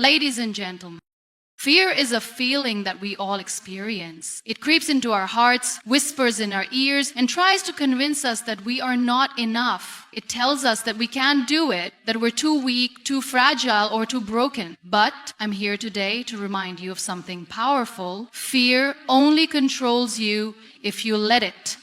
Ladies and gentlemen, fear is a feeling that we all experience. It creeps into our hearts, whispers in our ears, and tries to convince us that we are not enough. It tells us that we can't do it, that we're too weak, too fragile, or too broken. But I'm here today to remind you of something powerful. Fear only controls you if you let it.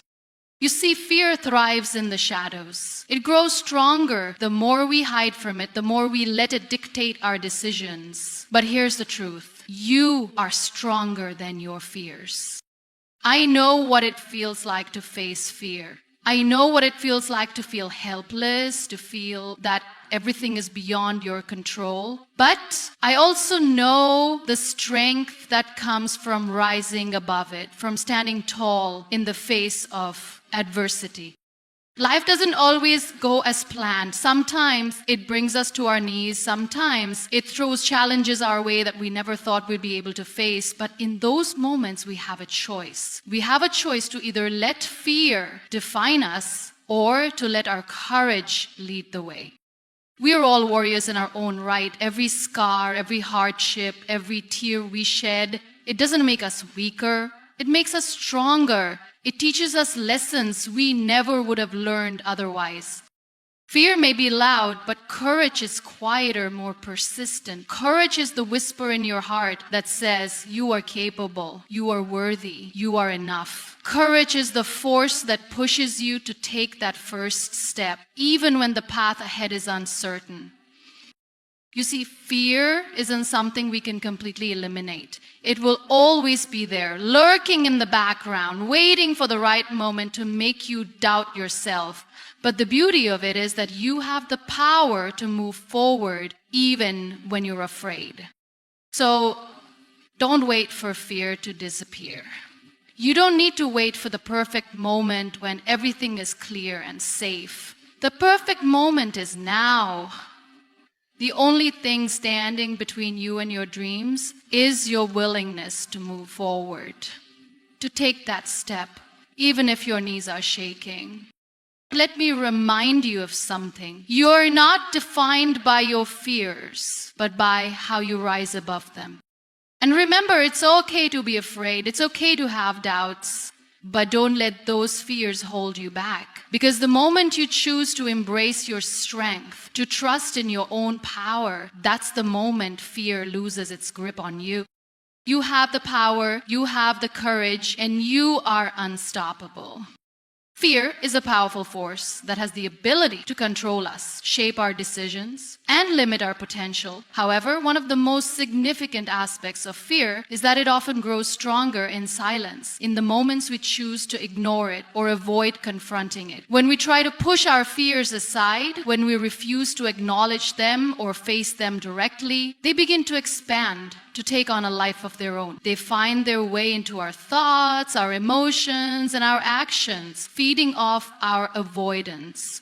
You see, fear thrives in the shadows. It grows stronger the more we hide from it, the more we let it dictate our decisions. But here's the truth. You are stronger than your fears. I know what it feels like to face fear. I know what it feels like to feel helpless, to feel that everything is beyond your control. But I also know the strength that comes from rising above it, from standing tall in the face of adversity. Life doesn't always go as planned. Sometimes it brings us to our knees. Sometimes it throws challenges our way that we never thought we'd be able to face. But in those moments, we have a choice. We have a choice to either let fear define us or to let our courage lead the way. We are all warriors in our own right. Every scar, every hardship, every tear we shed, it doesn't make us weaker. It makes us stronger. It teaches us lessons we never would have learned otherwise. Fear may be loud, but courage is quieter, more persistent. Courage is the whisper in your heart that says, you are capable, you are worthy, you are enough. Courage is the force that pushes you to take that first step, even when the path ahead is uncertain. You see, fear isn't something we can completely eliminate. It will always be there, lurking in the background, waiting for the right moment to make you doubt yourself. But the beauty of it is that you have the power to move forward even when you're afraid. So don't wait for fear to disappear. You don't need to wait for the perfect moment when everything is clear and safe. The perfect moment is now. The only thing standing between you and your dreams is your willingness to move forward, to take that step, even if your knees are shaking. Let me remind you of something. You are not defined by your fears, but by how you rise above them. And remember, it's okay to be afraid. It's okay to have doubts. But don't let those fears hold you back. Because the moment you choose to embrace your strength, to trust in your own power, that's the moment fear loses its grip on you. You have the power, you have the courage, and you are unstoppable. Fear is a powerful force that has the ability to control us, shape our decisions, and limit our potential. However, one of the most significant aspects of fear is that it often grows stronger in silence, in the moments we choose to ignore it or avoid confronting it. When we try to push our fears aside, when we refuse to acknowledge them or face them directly, they begin to expand, to take on a life of their own. They find their way into our thoughts, our emotions, and our actions, feeding off our avoidance.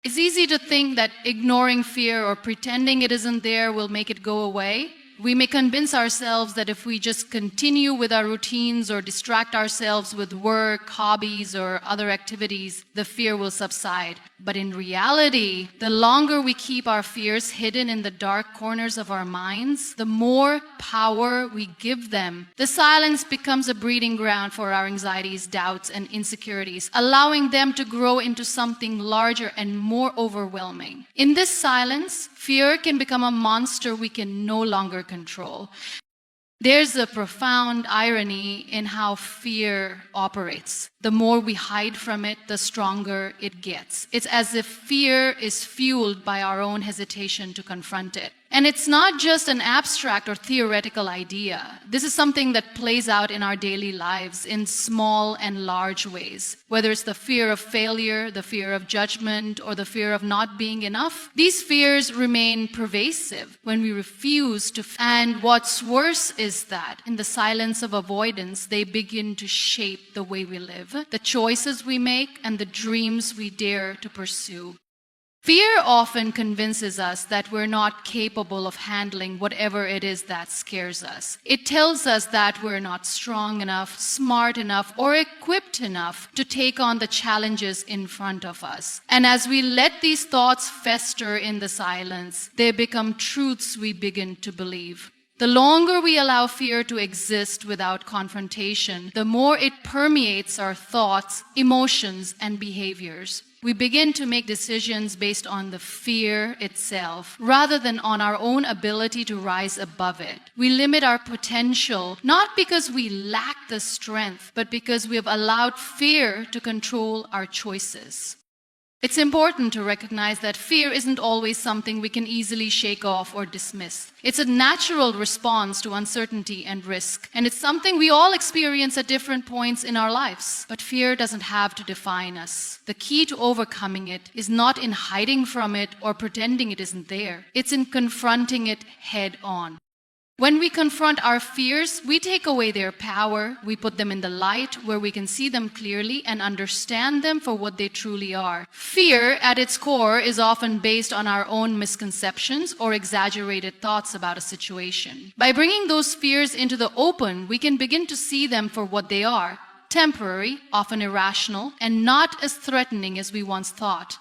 It's easy to think that ignoring fear or pretending it isn't there will make it go away. We may convince ourselves that if we just continue with our routines or distract ourselves with work, hobbies, or other activities, the fear will subside. But in reality, the longer we keep our fears hidden in the dark corners of our minds, the more power we give them. The silence becomes a breeding ground for our anxieties, doubts, and insecurities, allowing them to grow into something larger and more overwhelming. In this silence, fear can become a monster we can no longer control. There's a profound irony in how fear operates. The more we hide from it, the stronger it gets. It's as if fear is fueled by our own hesitation to confront it. And it's not just an abstract or theoretical idea. This is something that plays out in our daily lives in small and large ways. Whether it's the fear of failure, the fear of judgment, or the fear of not being enough, these fears remain pervasive when we refuse to. And what's worse is that in the silence of avoidance, they begin to shape the way we live, the choices we make, and the dreams we dare to pursue. Fear often convinces us that we're not capable of handling whatever it is that scares us. It tells us that we're not strong enough, smart enough, or equipped enough to take on the challenges in front of us. And as we let these thoughts fester in the silence, they become truths we begin to believe. The longer we allow fear to exist without confrontation, the more it permeates our thoughts, emotions, and behaviors. We begin to make decisions based on the fear itself, rather than on our own ability to rise above it. We limit our potential, not because we lack the strength, but because we have allowed fear to control our choices. It's important to recognize that fear isn't always something we can easily shake off or dismiss. It's a natural response to uncertainty and risk, and it's something we all experience at different points in our lives. But fear doesn't have to define us. The key to overcoming it is not in hiding from it or pretending it isn't there. It's in confronting it head on. When we confront our fears, we take away their power, we put them in the light where we can see them clearly and understand them for what they truly are. Fear, at its core, is often based on our own misconceptions or exaggerated thoughts about a situation. By bringing those fears into the open, we can begin to see them for what they are: temporary, often irrational, and not as threatening as we once thought.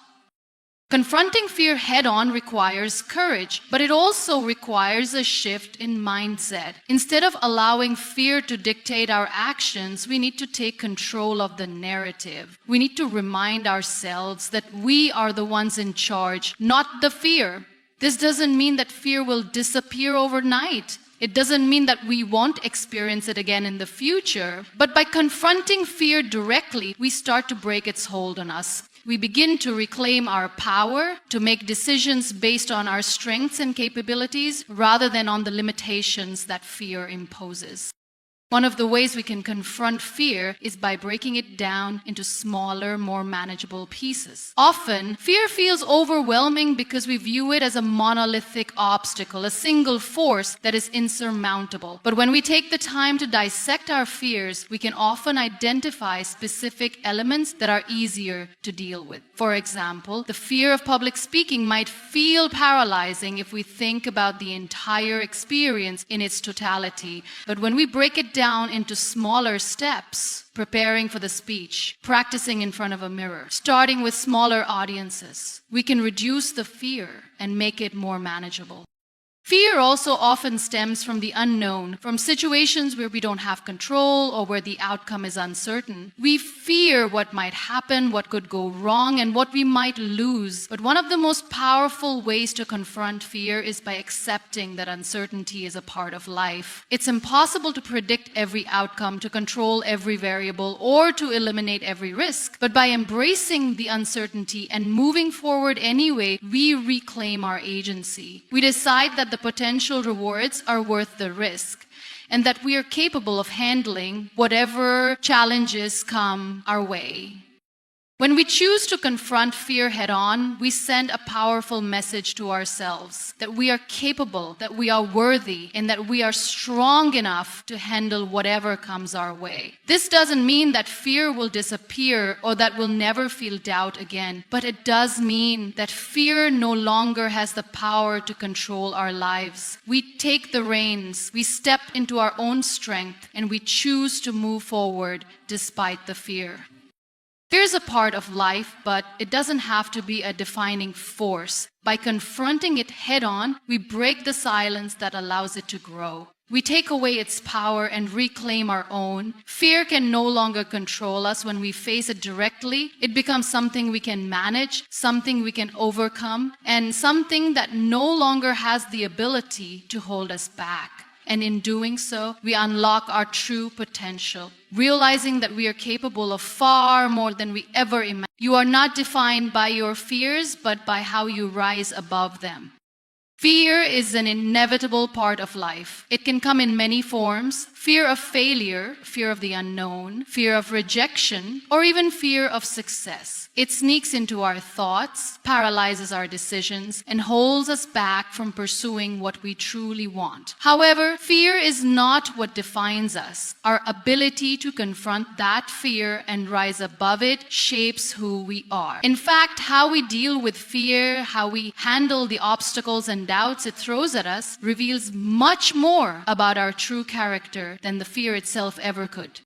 Confronting fear head-on requires courage, but it also requires a shift in mindset. Instead of allowing fear to dictate our actions, we need to take control of the narrative. We need to remind ourselves that we are the ones in charge, not the fear. This doesn't mean that fear will disappear overnight. It doesn't mean that we won't experience it again in the future. But by confronting fear directly, we start to break its hold on us. We begin to reclaim our power, to make decisions based on our strengths and capabilities rather than on the limitations that fear imposes. One of the ways we can confront fear is by breaking it down into smaller, more manageable pieces. Often, fear feels overwhelming because we view it as a monolithic obstacle, a single force that is insurmountable. But when we take the time to dissect our fears, we can often identify specific elements that are easier to deal with. For example, the fear of public speaking might feel paralyzing if we think about the entire experience in its totality. But when we break it down into smaller steps, preparing for the speech, practicing in front of a mirror, starting with smaller audiences, we can reduce the fear and make it more manageable. Fear also often stems from the unknown, from situations where we don't have control or where the outcome is uncertain. We fear what might happen, what could go wrong, and what we might lose. But one of the most powerful ways to confront fear is by accepting that uncertainty is a part of life. It's impossible to predict every outcome, to control every variable, or to eliminate every risk. But by embracing the uncertainty and moving forward anyway, we reclaim our agency. We decide that the potential rewards are worth the risk, and that we are capable of handling whatever challenges come our way. When we choose to confront fear head-on, we send a powerful message to ourselves that we are capable, that we are worthy, and that we are strong enough to handle whatever comes our way. This doesn't mean that fear will disappear or that we'll never feel doubt again, but it does mean that fear no longer has the power to control our lives. We take the reins, we step into our own strength, and we choose to move forward despite the fear. Fear is a part of life, but it doesn't have to be a defining force. By confronting it head-on, we break the silence that allows it to grow. We take away its power and reclaim our own. Fear can no longer control us when we face it directly. It becomes something we can manage, something we can overcome, and something that no longer has the ability to hold us back. And in doing so, we unlock our true potential, realizing that we are capable of far more than we ever imagined. You are not defined by your fears, but by how you rise above them. Fear is an inevitable part of life. It can come in many forms: fear of failure, fear of the unknown, fear of rejection, or even fear of success. It sneaks into our thoughts, paralyzes our decisions, and holds us back from pursuing what we truly want. However, fear is not what defines us. Our ability to confront that fear and rise above it shapes who we are. In fact, how we deal with fear, how we handle the obstacles and doubts it throws at us, reveals much more about our true character than the fear itself ever could.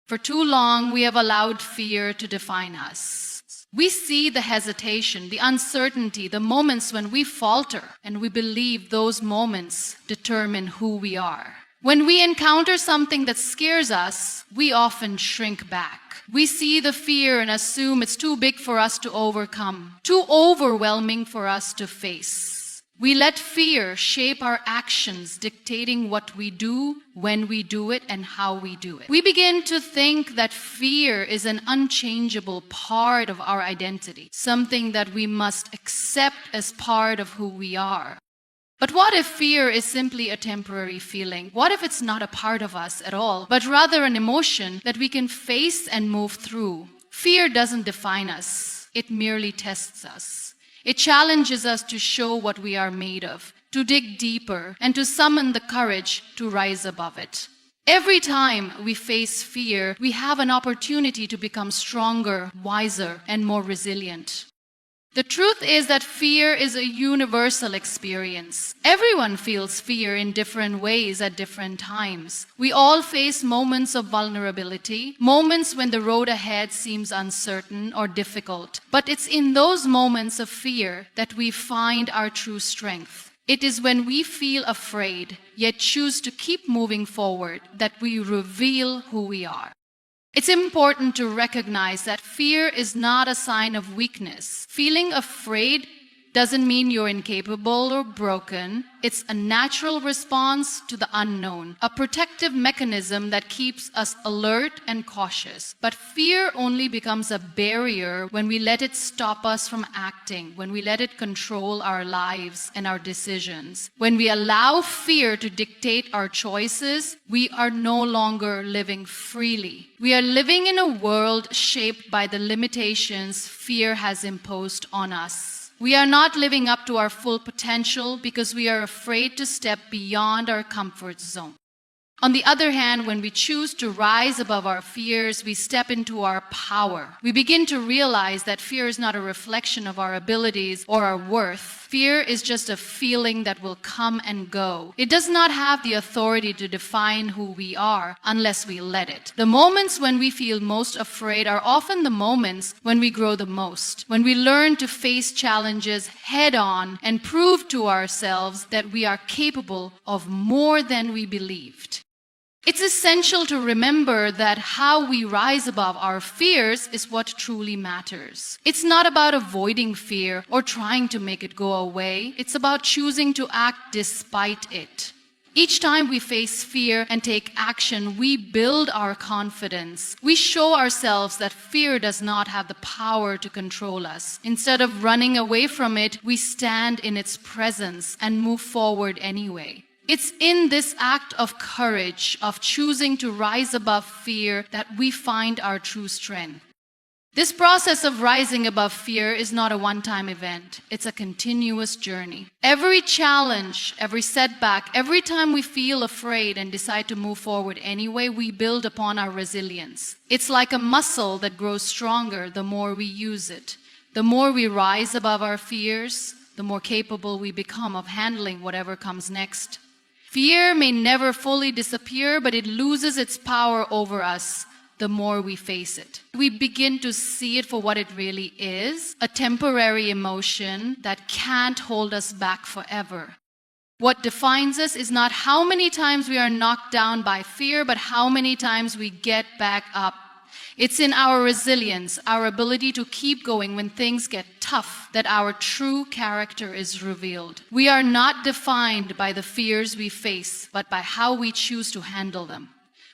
For too long, we have allowed fear to define us. We see the hesitation, the uncertainty, the moments when we falter, and we believe those moments determine who we are. When we encounter something that scares us, we often shrink back. We see the fear and assume it's too big for us to overcome, too overwhelming for us to face. We let fear shape our actions, dictating what we do, when we do it, and how we do it. We begin to think that fear is an unchangeable part of our identity, something that we must accept as part of who we are. But what if fear is simply a temporary feeling? What if it's not a part of us at all, but rather an emotion that we can face and move through? Fear doesn't define us. It merely tests us. It challenges us to show what we are made of, to dig deeper, and to summon the courage to rise above it. Every time we face fear, we have an opportunity to become stronger, wiser, and more resilient. The truth is that fear is a universal experience. Everyone feels fear in different ways at different times. We all face moments of vulnerability, moments when the road ahead seems uncertain or difficult. But it's in those moments of fear that we find our true strength. It is when we feel afraid, yet choose to keep moving forward, that we reveal who we are. It's important to recognize that fear is not a sign of weakness. Feeling afraid doesn't mean you're incapable or broken. It's a natural response to the unknown, a protective mechanism that keeps us alert and cautious. But fear only becomes a barrier when we let it stop us from acting, when we let it control our lives and our decisions. When we allow fear to dictate our choices, we are no longer living freely. We are living in a world shaped by the limitations fear has imposed on us. We are not living up to our full potential because we are afraid to step beyond our comfort zone. On the other hand, when we choose to rise above our fears, we step into our power. We begin to realize that fear is not a reflection of our abilities or our worth. Fear is just a feeling that will come and go. It does not have the authority to define who we are unless we let it. The moments when we feel most afraid are often the moments when we grow the most, when we learn to face challenges head on and prove to ourselves that we are capable of more than we believed. It's essential to remember that how we rise above our fears is what truly matters. It's not about avoiding fear or trying to make it go away. It's about choosing to act despite it. Each time we face fear and take action, we build our confidence. We show ourselves that fear does not have the power to control us. Instead of running away from it, we stand in its presence and move forward anyway. It's in this act of courage, of choosing to rise above fear, that we find our true strength. This process of rising above fear is not a one-time event. It's a continuous journey. Every challenge, every setback, every time we feel afraid and decide to move forward anyway, we build upon our resilience. It's like a muscle that grows stronger the more we use it. The more we rise above our fears, the more capable we become of handling whatever comes next. Fear may never fully disappear, but it loses its power over us the more we face it. We begin to see it for what it really is, a temporary emotion that can't hold us back forever. What defines us is not how many times we are knocked down by fear, but how many times we get back up. It's in our resilience, our ability to keep going when things get tough, that our true character is revealed. We are not defined by the fears we face, but by how we choose to handle them.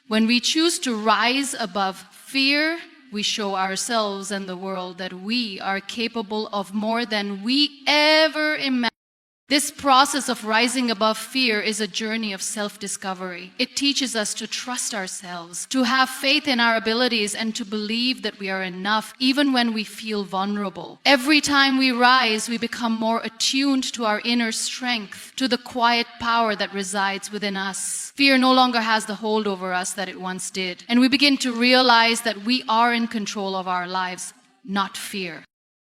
When we choose to rise above fear, we show ourselves and the world that we are capable of more than we ever imagined. This process of rising above fear is a journey of self-discovery. It teaches us to trust ourselves, to have faith in our abilities, and to believe that we are enough even when we feel vulnerable. Every time we rise, we become more attuned to our inner strength, to the quiet power that resides within us. Fear no longer has the hold over us that it once did, and we begin to realize that we are in control of our lives, not fear.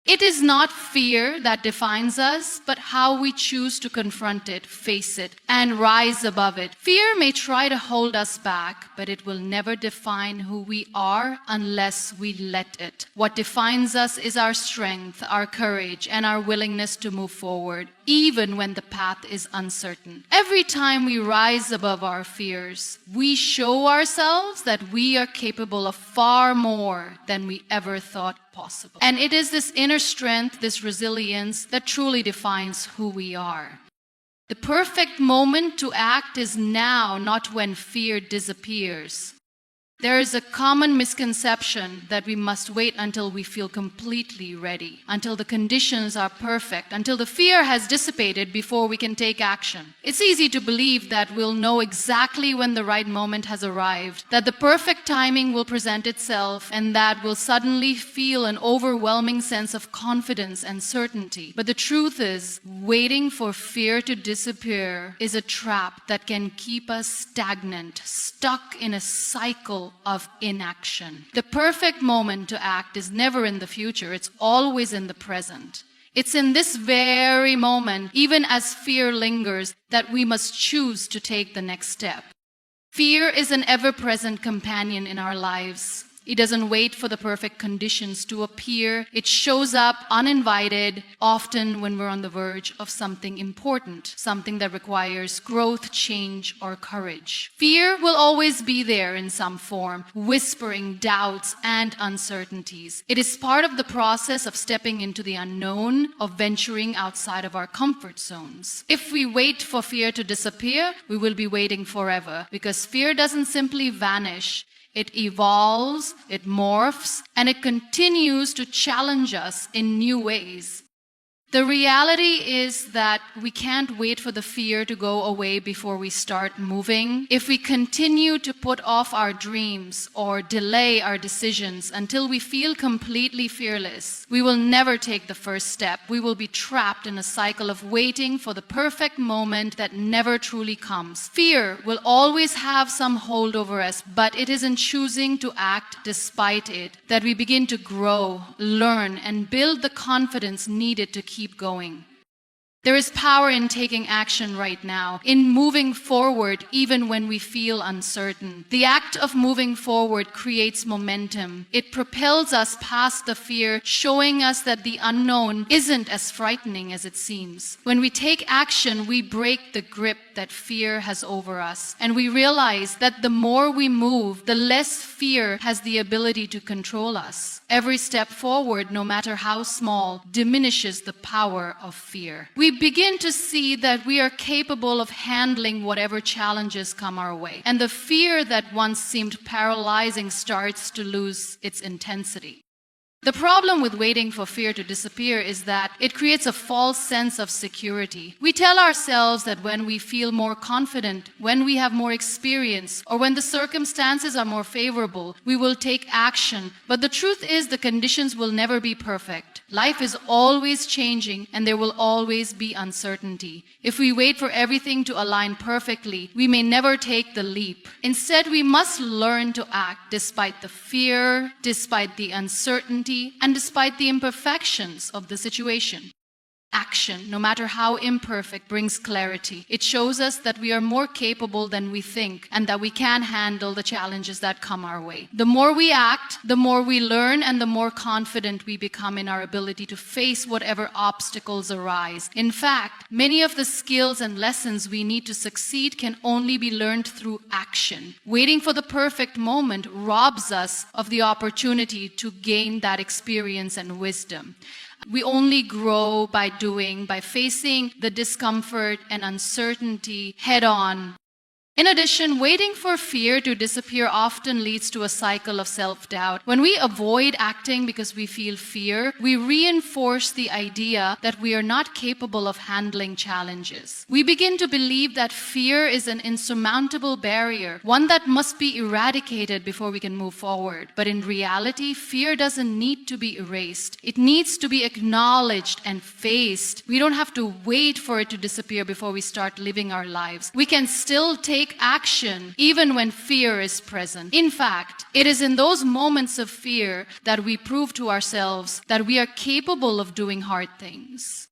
It is not fear that defines us, but how we choose to confront it, face it, and rise above it. Fear may try to hold us back, but it will never define who we are unless we let it. What defines us is our strength, our courage, and our willingness to move forward, even when the path is uncertain. Every time we rise above our fears, we show ourselves that we are capable of far more than we ever thought possible. And it is this inner strength, this resilience, that truly defines who we are. The perfect moment to act is now, not when fear disappears. There is a common misconception that we must wait until we feel completely ready, until the conditions are perfect, until the fear has dissipated before we can take action. It's easy to believe that we'll know exactly when the right moment has arrived, that the perfect timing will present itself, and that we'll suddenly feel an overwhelming sense of confidence and certainty. But the truth is, waiting for fear to disappear is a trap that can keep us stagnant, stuck in a cycle of inaction. The perfect moment to act is never in the future, it's always in the present. It's in this very moment, even as fear lingers, that we must choose to take the next step. Fear is an ever-present companion in our lives. It doesn't wait for the perfect conditions to appear. It shows up uninvited, often when we're on the verge of something important, something that requires growth, change, or courage. Fear will always be there in some form, whispering doubts and uncertainties. It is part of the process of stepping into the unknown, of venturing outside of our comfort zones. If we wait for fear to disappear, we will be waiting forever, because fear doesn't simply vanish. It evolves, it morphs, and it continues to challenge us in new ways. The reality is that we can't wait for the fear to go away before we start moving. If we continue to put off our dreams or delay our decisions until we feel completely fearless, we will never take the first step. We will be trapped in a cycle of waiting for the perfect moment that never truly comes. Fear will always have some hold over us, but it is in choosing to act despite it that we begin to grow, learn, and build the confidence needed to keep going. There is power in taking action right now, in moving forward even when we feel uncertain. The act of moving forward creates momentum. It propels us past the fear, showing us that the unknown isn't as frightening as it seems. When we take action, we break the grip that fear has over us, and we realize that the more we move, the less fear has the ability to control us. Every step forward, no matter how small, diminishes the power of fear. We begin to see that we are capable of handling whatever challenges come our way, and the fear that once seemed paralyzing starts to lose its intensity. The problem with waiting for fear to disappear is that it creates a false sense of security. We tell ourselves that when we feel more confident, when we have more experience, or when the circumstances are more favorable, we will take action. But the truth is, the conditions will never be perfect. Life is always changing, and there will always be uncertainty. If we wait for everything to align perfectly, we may never take the leap. Instead, we must learn to act despite the fear, despite the uncertainty, and despite the imperfections of the situation. Action, no matter how imperfect, brings clarity. It shows us that we are more capable than we think, and that we can handle the challenges that come our way. The more we act, the more we learn, and the more confident we become in our ability to face whatever obstacles arise. In fact, many of the skills and lessons we need to succeed can only be learned through action. Waiting for the perfect moment robs us of the opportunity to gain that experience and wisdom. We only grow by doing, by facing the discomfort and uncertainty head on. In addition, waiting for fear to disappear often leads to a cycle of self-doubt. When we avoid acting because we feel fear, we reinforce the idea that we are not capable of handling challenges. We begin to believe that fear is an insurmountable barrier, one that must be eradicated before we can move forward. But in reality, fear doesn't need to be erased. It needs to be acknowledged and faced. We don't have to wait for it to disappear before we start living our lives. We can still take action even when fear is present. In fact, it is in those moments of fear that we prove to ourselves that we are capable of doing hard things.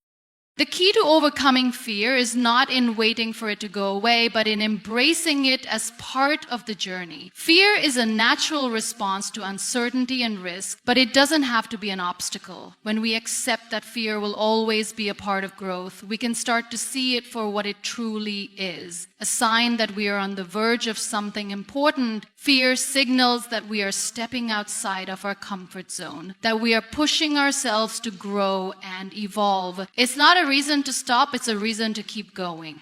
The key to overcoming fear is not in waiting for it to go away, but in embracing it as part of the journey. Fear is a natural response to uncertainty and risk, but it doesn't have to be an obstacle. When we accept that fear will always be a part of growth, we can start to see it for what it truly is. A sign that we are on the verge of something important. Fear signals that we are stepping outside of our comfort zone, that we are pushing ourselves to grow and evolve. It's not a reason to stop, it's a reason to keep going.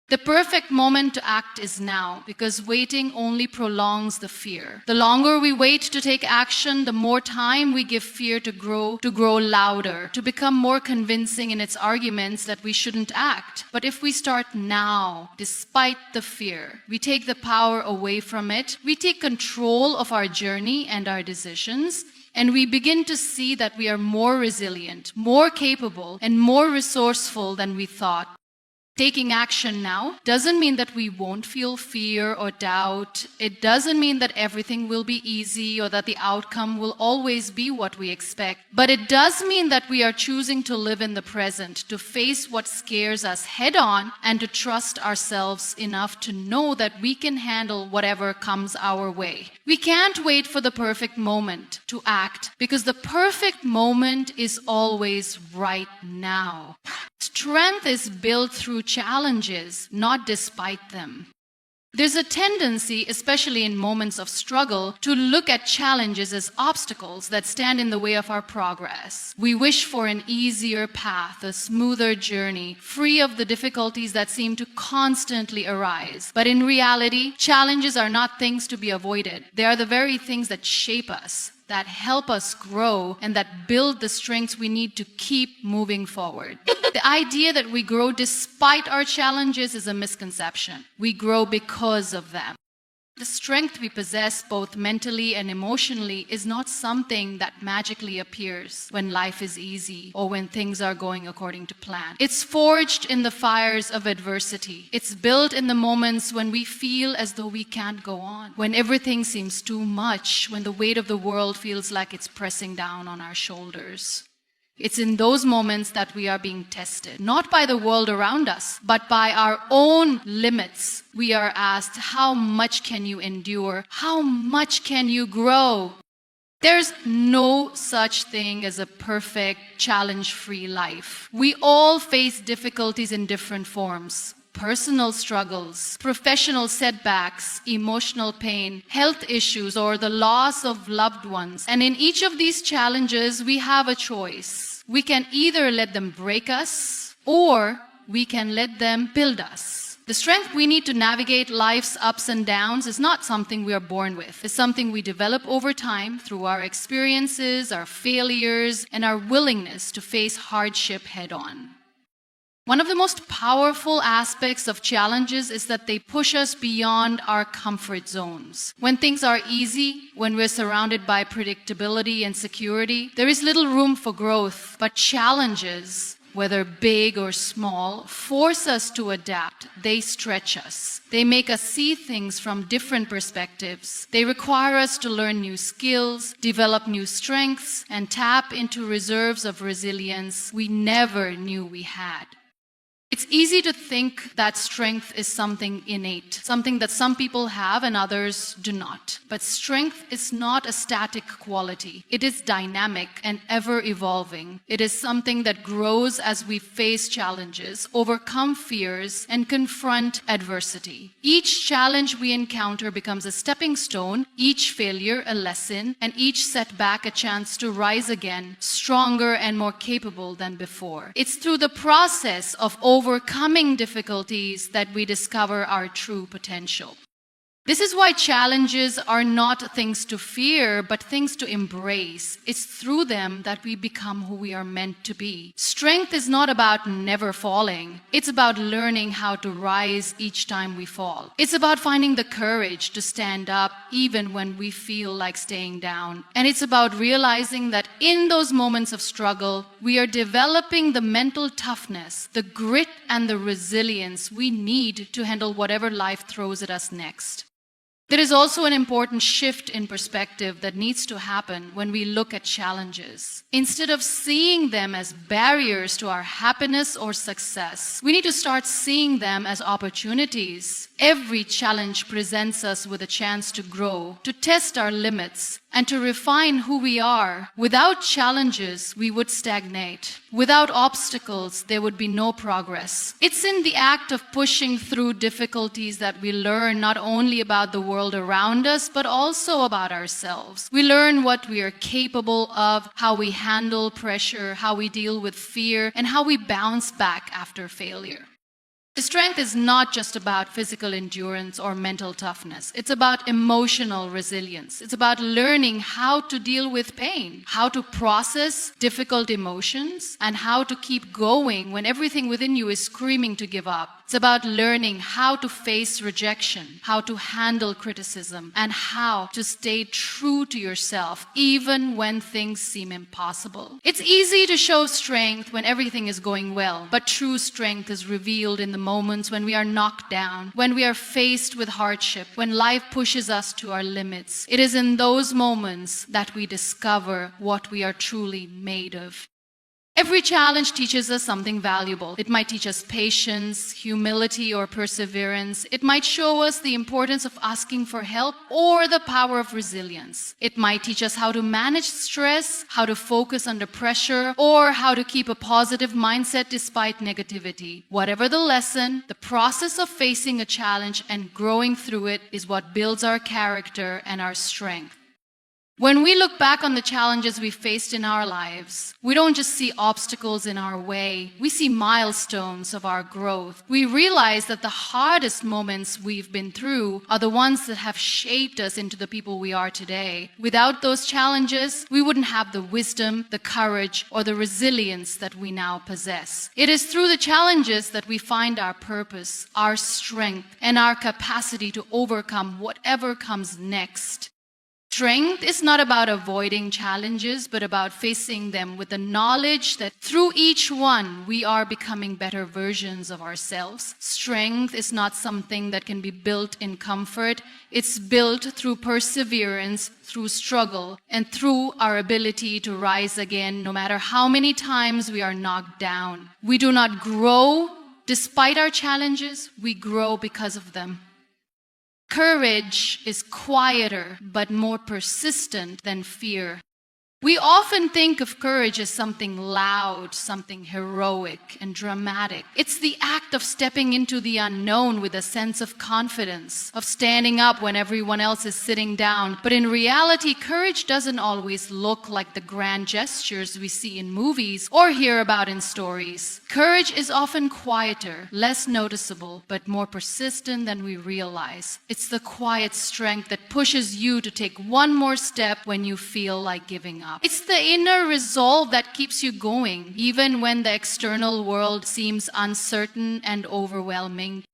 The perfect moment to act is now, because waiting only prolongs the fear. The longer we wait to take action, the more time we give fear to grow louder, to become more convincing in its arguments that we shouldn't act. But if we start now, despite the fear, we take the power away from it, we take control of our journey and our decisions, and we begin to see that we are more resilient, more capable, and more resourceful than we thought. Taking action now doesn't mean that we won't feel fear or doubt. It doesn't mean that everything will be easy or that the outcome will always be what we expect. But it does mean that we are choosing to live in the present, to face what scares us head on, and to trust ourselves enough to know that we can handle whatever comes our way. We can't wait for the perfect moment to act, because the perfect moment is always right now. Strength is built through challenges, not despite them. There's a tendency, especially in moments of struggle, to look at challenges as obstacles that stand in the way of our progress. We wish for an easier path, a smoother journey, free of the difficulties that seem to constantly arise. But in reality, challenges are not things to be avoided. They are the very things that shape us, that help us grow, and that build the strengths we need to keep moving forward. The idea that we grow despite our challenges is a misconception. We grow because of them. The strength we possess, both mentally and emotionally, is not something that magically appears when life is easy or when things are going according to plan. It's forged in the fires of adversity. It's built in the moments when we feel as though we can't go on, when everything seems too much, when the weight of the world feels like it's pressing down on our shoulders. It's in those moments that we are being tested, not by the world around us, but by our own limits. We are asked, how much can you endure? How much can you grow? There's no such thing as a perfect, challenge-free life. We all face difficulties in different forms. Personal struggles, professional setbacks, emotional pain, health issues, or the loss of loved ones. And in each of these challenges, we have a choice. We can either let them break us, or we can let them build us. The strength we need to navigate life's ups and downs is not something we are born with. It's something we develop over time through our experiences, our failures, and our willingness to face hardship head on. One of the most powerful aspects of challenges is that they push us beyond our comfort zones. When things are easy, when we're surrounded by predictability and security, there is little room for growth. But challenges, whether big or small, force us to adapt. They stretch us. They make us see things from different perspectives. They require us to learn new skills, develop new strengths, and tap into reserves of resilience we never knew we had. It's easy to think that strength is something innate, something that some people have and others do not. But strength is not a static quality. It is dynamic and ever-evolving. It is something that grows as we face challenges, overcome fears, and confront adversity. Each challenge we encounter becomes a stepping stone, each failure a lesson, and each setback a chance to rise again, stronger and more capable than before. It's through the process of overcoming overcoming difficulties that we discover our true potential. This is why challenges are not things to fear, but things to embrace. It's through them that we become who we are meant to be. Strength is not about never falling. It's about learning how to rise each time we fall. It's about finding the courage to stand up even when we feel like staying down. And it's about realizing that in those moments of struggle, we are developing the mental toughness, the grit, and the resilience we need to handle whatever life throws at us next. There is also an important shift in perspective that needs to happen when we look at challenges. Instead of seeing them as barriers to our happiness or success, we need to start seeing them as opportunities. Every challenge presents us with a chance to grow, to test our limits, and to refine who we are. Without challenges, we would stagnate. Without obstacles, there would be no progress. It's in the act of pushing through difficulties that we learn not only about the world around us, but also about ourselves. We learn what we are capable of, how we handle pressure, how we deal with fear, and how we bounce back after failure. Strength is not just about physical endurance or mental toughness. It's about emotional resilience. It's about learning how to deal with pain, how to process difficult emotions, and how to keep going when everything within you is screaming to give up. It's about learning how to face rejection, how to handle criticism, and how to stay true to yourself even when things seem impossible. It's easy to show strength when everything is going well, but true strength is revealed in the moments when we are knocked down, when we are faced with hardship, when life pushes us to our limits. It is in those moments that we discover what we are truly made of. Every challenge teaches us something valuable. It might teach us patience, humility, or perseverance. It might show us the importance of asking for help or the power of resilience. It might teach us how to manage stress, how to focus under pressure, or how to keep a positive mindset despite negativity. Whatever the lesson, the process of facing a challenge and growing through it is what builds our character and our strength. When we look back on the challenges we faced in our lives, we don't just see obstacles in our way, we see milestones of our growth. We realize that the hardest moments we've been through are the ones that have shaped us into the people we are today. Without those challenges, we wouldn't have the wisdom, the courage, or the resilience that we now possess. It is through the challenges that we find our purpose, our strength, and our capacity to overcome whatever comes next. Strength is not about avoiding challenges, but about facing them with the knowledge that through each one, we are becoming better versions of ourselves. Strength is not something that can be built in comfort. It's built through perseverance, through struggle, and through our ability to rise again, no matter how many times we are knocked down. We do not grow despite our challenges, we grow because of them. Courage is quieter but more persistent than fear. We often think of courage as something loud, something heroic and dramatic. It's the act of stepping into the unknown with a sense of confidence, of standing up when everyone else is sitting down. But in reality, courage doesn't always look like the grand gestures we see in movies or hear about in stories. Courage is often quieter, less noticeable, but more persistent than we realize. It's the quiet strength that pushes you to take one more step when you feel like giving up. It's the inner resolve that keeps you going, even when the external world seems uncertain and overwhelming.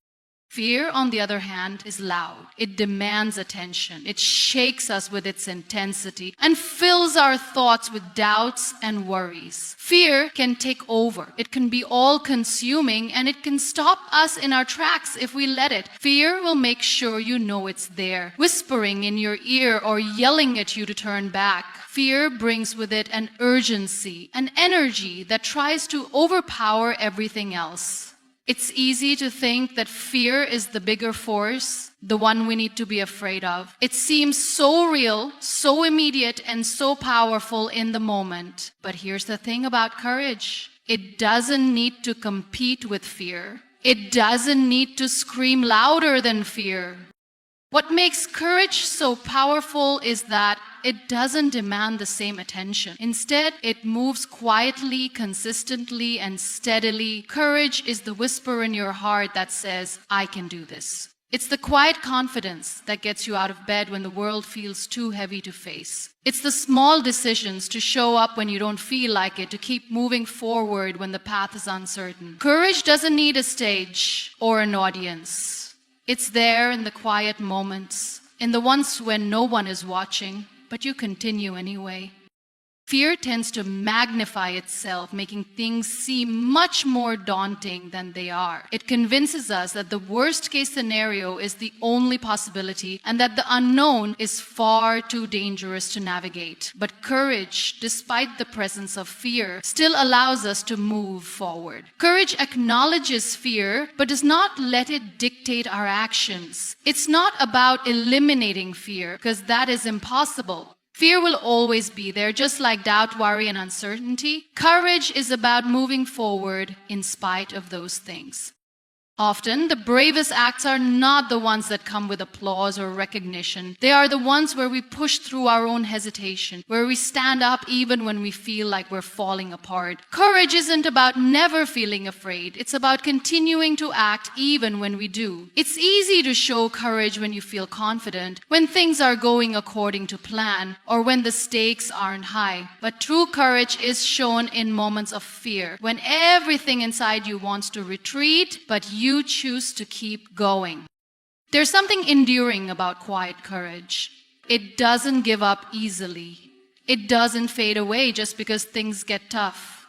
Fear, on the other hand, is loud. It demands attention. It shakes us with its intensity and fills our thoughts with doubts and worries. Fear can take over. It can be all-consuming, and it can stop us in our tracks if we let it. Fear will make sure you know it's there, whispering in your ear or yelling at you to turn back. Fear brings with it an urgency, an energy that tries to overpower everything else. It's easy to think that fear is the bigger force, the one we need to be afraid of. It seems so real, so immediate, and so powerful in the moment. But here's the thing about courage. It doesn't need to compete with fear. It doesn't need to scream louder than fear. What makes courage so powerful is that it doesn't demand the same attention. Instead, it moves quietly, consistently, and steadily. Courage is the whisper in your heart that says, I can do this. It's the quiet confidence that gets you out of bed when the world feels too heavy to face. It's the small decisions to show up when you don't feel like it, to keep moving forward when the path is uncertain. Courage doesn't need a stage or an audience. It's there in the quiet moments, in the ones when no one is watching, but you continue anyway. Fear tends to magnify itself, making things seem much more daunting than they are. It convinces us that the worst-case scenario is the only possibility and that the unknown is far too dangerous to navigate. But courage, despite the presence of fear, still allows us to move forward. Courage acknowledges fear, but does not let it dictate our actions. It's not about eliminating fear, because that is impossible. Fear will always be there, just like doubt, worry, and uncertainty. Courage is about moving forward in spite of those things. Often, the bravest acts are not the ones that come with applause or recognition. They are the ones where we push through our own hesitation, where we stand up even when we feel like we're falling apart. Courage isn't about never feeling afraid. It's about continuing to act even when we do. It's easy to show courage when you feel confident, when things are going according to plan, or when the stakes aren't high. But true courage is shown in moments of fear, when everything inside you wants to retreat, but you choose to keep going. There's something enduring about quiet courage. It doesn't give up easily. It doesn't fade away just because things get tough.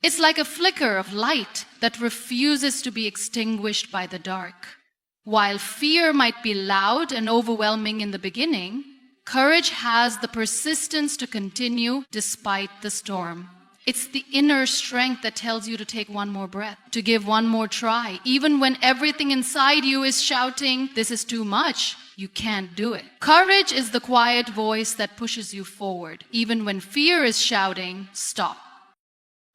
It's like a flicker of light that refuses to be extinguished by the dark. While fear might be loud and overwhelming in the beginning, courage has the persistence to continue despite the storm. It's the inner strength that tells you to take one more breath, to give one more try, even when everything inside you is shouting, this is too much, you can't do it. Courage is the quiet voice that pushes you forward, even when fear is shouting, stop.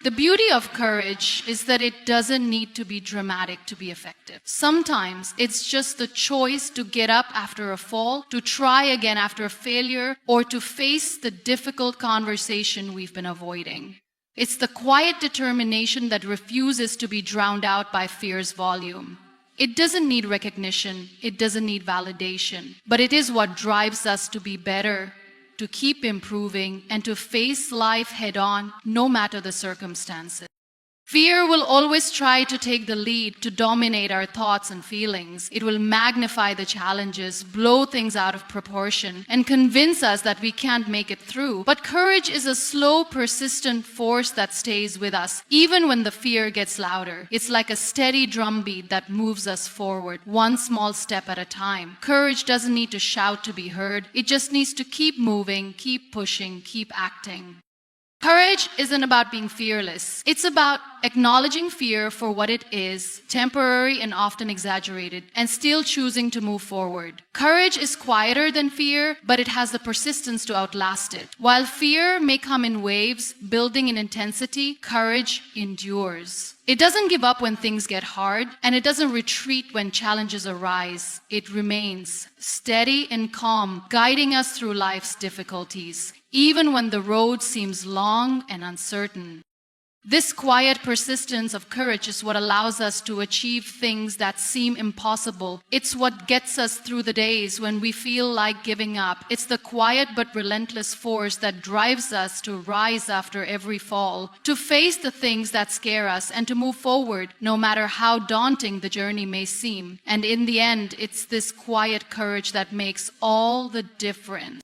The beauty of courage is that it doesn't need to be dramatic to be effective. Sometimes it's just the choice to get up after a fall, to try again after a failure, or to face the difficult conversation we've been avoiding. It's the quiet determination that refuses to be drowned out by fear's volume. It doesn't need recognition, it doesn't need validation, but it is what drives us to be better, to keep improving, and to face life head-on, no matter the circumstances. Fear will always try to take the lead, to dominate our thoughts and feelings. It will magnify the challenges, blow things out of proportion, and convince us that we can't make it through. But courage is a slow, persistent force that stays with us, even when the fear gets louder. It's like a steady drumbeat that moves us forward, one small step at a time. Courage doesn't need to shout to be heard. It just needs to keep moving, keep pushing, keep acting. Courage isn't about being fearless. It's about acknowledging fear for what it is, temporary and often exaggerated, and still choosing to move forward. Courage is quieter than fear, but it has the persistence to outlast it. While fear may come in waves, building in intensity, courage endures. It doesn't give up when things get hard, and it doesn't retreat when challenges arise. It remains steady and calm, guiding us through life's difficulties, even when the road seems long and uncertain. This quiet persistence of courage is what allows us to achieve things that seem impossible. It's what gets us through the days when we feel like giving up. It's the quiet but relentless force that drives us to rise after every fall, to face the things that scare us, and to move forward, no matter how daunting the journey may seem. And in the end, it's this quiet courage that makes all the difference.